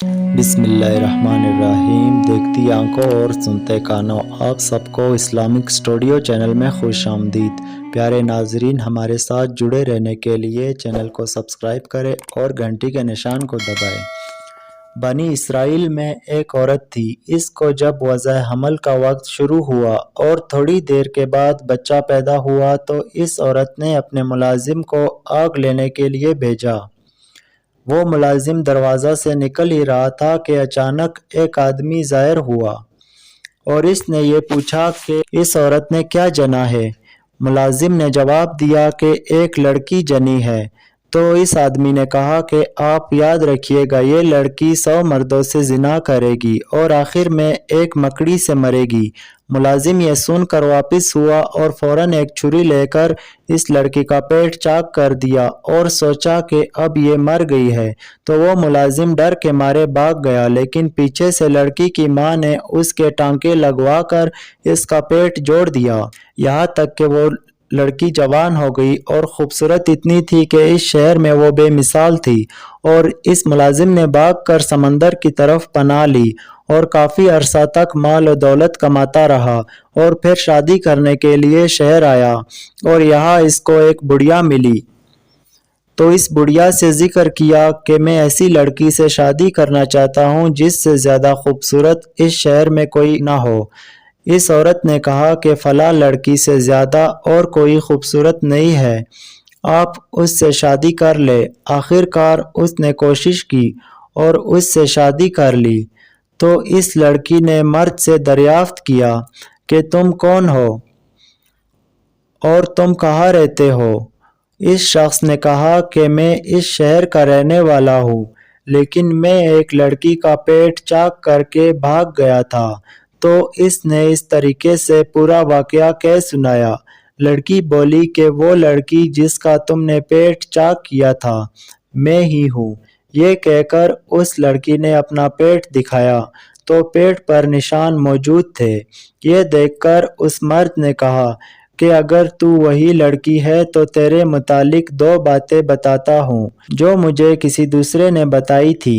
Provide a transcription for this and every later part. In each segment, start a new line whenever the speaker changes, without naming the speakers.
بسم اللہ الرحمن الرحیم۔ دیکھتی آنکھوں اور سنتے کانوں، آپ سب کو اسلامک اسٹوڈیو چینل میں خوش آمدید۔ پیارے ناظرین، ہمارے ساتھ جڑے رہنے کے لیے چینل کو سبسکرائب کریں اور گھنٹی کے نشان کو دبائیں۔ بنی اسرائیل میں ایک عورت تھی۔ اس کو جب وضع حمل کا وقت شروع ہوا اور تھوڑی دیر کے بعد بچہ پیدا ہوا تو اس عورت نے اپنے ملازم کو آگ لینے کے لیے بھیجا۔ وہ ملازم دروازہ سے نکل ہی رہا تھا کہ اچانک ایک آدمی ظاہر ہوا اور اس نے یہ پوچھا کہ اس عورت نے کیا جنا ہے۔ ملازم نے جواب دیا کہ ایک لڑکی جنی ہے۔ تو اس آدمی نے کہا کہ آپ یاد رکھیے گا، یہ لڑکی 100 مردوں سے زنا کرے گی اور آخر میں ایک مکڑی سے مرے گی۔ ملازم یہ سن کر واپس ہوا اور فوراً ایک چھری لے کر اس لڑکی کا پیٹ چاک کر دیا اور سوچا کہ اب یہ مر گئی ہے، تو وہ ملازم ڈر کے مارے بھاگ گیا، لیکن پیچھے سے لڑکی کی ماں نے اس کے ٹانکے لگوا کر اس کا پیٹ جوڑ دیا، یہاں تک کہ وہ لڑکی جوان ہو گئی اور خوبصورت اتنی تھی کہ اس شہر میں وہ بے مثال تھی۔ اور اس ملازم نے بھاگ کر سمندر کی طرف پناہ لی اور کافی عرصہ تک مال و دولت کماتا رہا، اور پھر شادی کرنے کے لیے شہر آیا اور یہاں اس کو ایک بڑھیا ملی۔ تو اس بڑھیا سے ذکر کیا کہ میں ایسی لڑکی سے شادی کرنا چاہتا ہوں جس سے زیادہ خوبصورت اس شہر میں کوئی نہ ہو۔ اس عورت نے کہا کہ فلاں لڑکی سے زیادہ اور کوئی خوبصورت نہیں ہے، آپ اس سے شادی کر لیں۔ آخر کار اس نے کوشش کی اور اس سے شادی کر لی۔ تو اس لڑکی نے مرد سے دریافت کیا کہ تم کون ہو اور تم کہاں رہتے ہو؟ اس شخص نے کہا کہ میں اس شہر کا رہنے والا ہوں، لیکن میں ایک لڑکی کا پیٹ چاک کر کے بھاگ گیا تھا۔ تو اس نے اس طریقے سے پورا واقعہ کہہ سنایا۔ لڑکی بولی کہ وہ لڑکی جس کا تم نے پیٹ چاک کیا تھا، میں ہی ہوں۔ یہ کہہ کر اس لڑکی نے اپنا پیٹ دکھایا تو پیٹ پر نشان موجود تھے۔ یہ دیکھ کر اس مرد نے کہا کہ اگر تو وہی لڑکی ہے تو تیرے متعلق 2 باتیں بتاتا ہوں جو مجھے کسی دوسرے نے بتائی تھی۔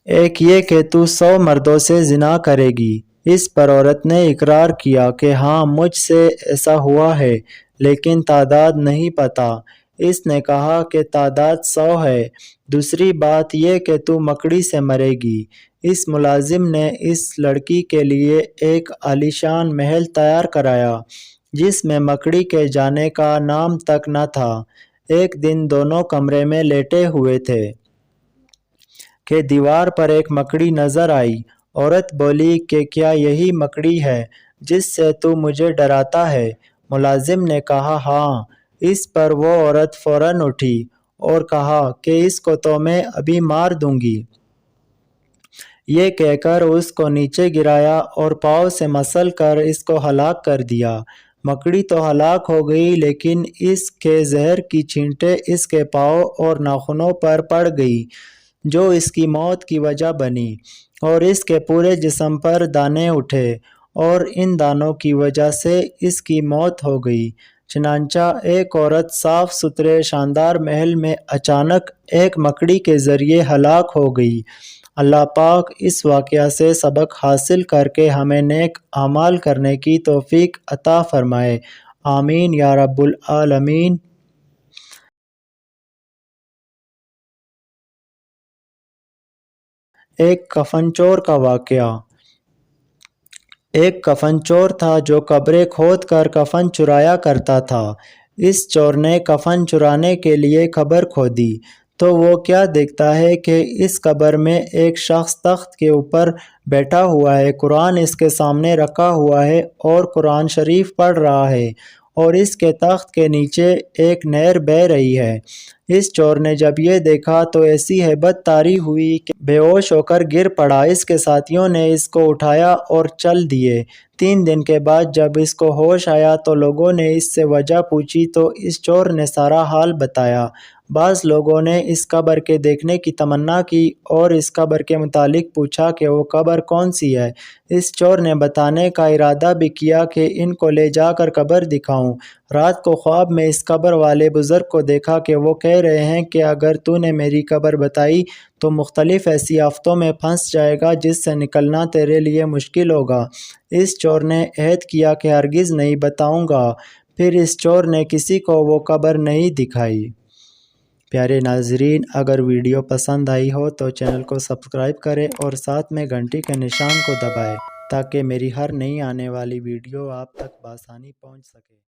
ایک یہ کہ تو 100 مردوں سے زنا کرے گی۔ اس پر عورت نے اقرار کیا کہ ہاں مجھ سے ایسا ہوا ہے، لیکن تعداد نہیں پتہ۔ اس نے کہا کہ تعداد 100 ہے۔ دوسری بات یہ کہ تو مکڑی سے مرے گی۔ اس ملازم نے اس لڑکی کے لیے ایک عالیشان محل تیار کرایا جس میں مکڑی کے جانے کا نام تک نہ تھا۔ ایک دن دونوں کمرے میں لیٹے ہوئے تھے کہ دیوار پر ایک مکڑی نظر آئی۔ عورت بولی کہ کیا یہی مکڑی ہے جس سے تو مجھے ڈراتا ہے؟ ملازم نے کہا ہاں۔ اس پر وہ عورت فوراً اٹھی اور کہا کہ اس کو تو میں ابھی مار دوں گی۔ یہ کہہ کر اس کو نیچے گرایا اور پاؤں سے مسل کر اس کو ہلاک کر دیا۔ مکڑی تو ہلاک ہو گئی، لیکن اس کے زہر کی چھینٹیں اس کے پاؤں اور ناخنوں پر پڑ گئی جو اس کی موت کی وجہ بنی، اور اس کے پورے جسم پر دانے اٹھے اور ان دانوں کی وجہ سے اس کی موت ہو گئی۔ چنانچہ ایک عورت صاف ستھرے شاندار محل میں اچانک ایک مکڑی کے ذریعے ہلاک ہو گئی۔ اللہ پاک اس واقعہ سے سبق حاصل کر کے ہمیں نیک اعمال کرنے کی توفیق عطا فرمائے، آمین یا رب العالمین۔ ایک کفن چور کا واقعہ۔ ایک کفن چور تھا جو قبریں کھود کر کفن چرایا کرتا تھا۔ اس چور نے کفن چرانے کے لیے قبر کھودی تو وہ کیا دیکھتا ہے کہ اس قبر میں ایک شخص تخت کے اوپر بیٹھا ہوا ہے، قرآن اس کے سامنے رکھا ہوا ہے اور قرآن شریف پڑھ رہا ہے، اور اس کے تخت کے نیچے ایک نہر بہہ رہی ہے۔ اس چور نے جب یہ دیکھا تو ایسی ہیبت طاری ہوئی کہ بے ہوش ہو کر گر پڑا۔ اس کے ساتھیوں نے اس کو اٹھایا اور چل دیے۔ 3 دن کے بعد جب اس کو ہوش آیا تو لوگوں نے اس سے وجہ پوچھی تو اس چور نے سارا حال بتایا۔ بعض لوگوں نے اس قبر کے دیکھنے کی تمنا کی اور اس قبر کے متعلق پوچھا کہ وہ قبر کون سی ہے۔ اس چور نے بتانے کا ارادہ بھی کیا کہ ان کو لے جا کر قبر دکھاؤں۔ رات کو خواب میں اس قبر والے بزرگ کو دیکھا کہ وہ کہہ رہے ہیں کہ اگر تو نے میری قبر بتائی تو مختلف ایسی آفتوں میں پھنس جائے گا جس سے نکلنا تیرے لیے مشکل ہوگا۔ اس چور نے عہد کیا کہ ہرگز نہیں بتاؤں گا۔ پھر اس چور نے کسی کو وہ قبر نہیں دکھائی۔ پیارے ناظرین، اگر ویڈیو پسند آئی ہو تو چینل کو سبسکرائب کریں اور ساتھ میں گھنٹی کے نشان کو دبائیں تاکہ میری ہر نئی آنے والی ویڈیو آپ تک بآسانی پہنچ سکے۔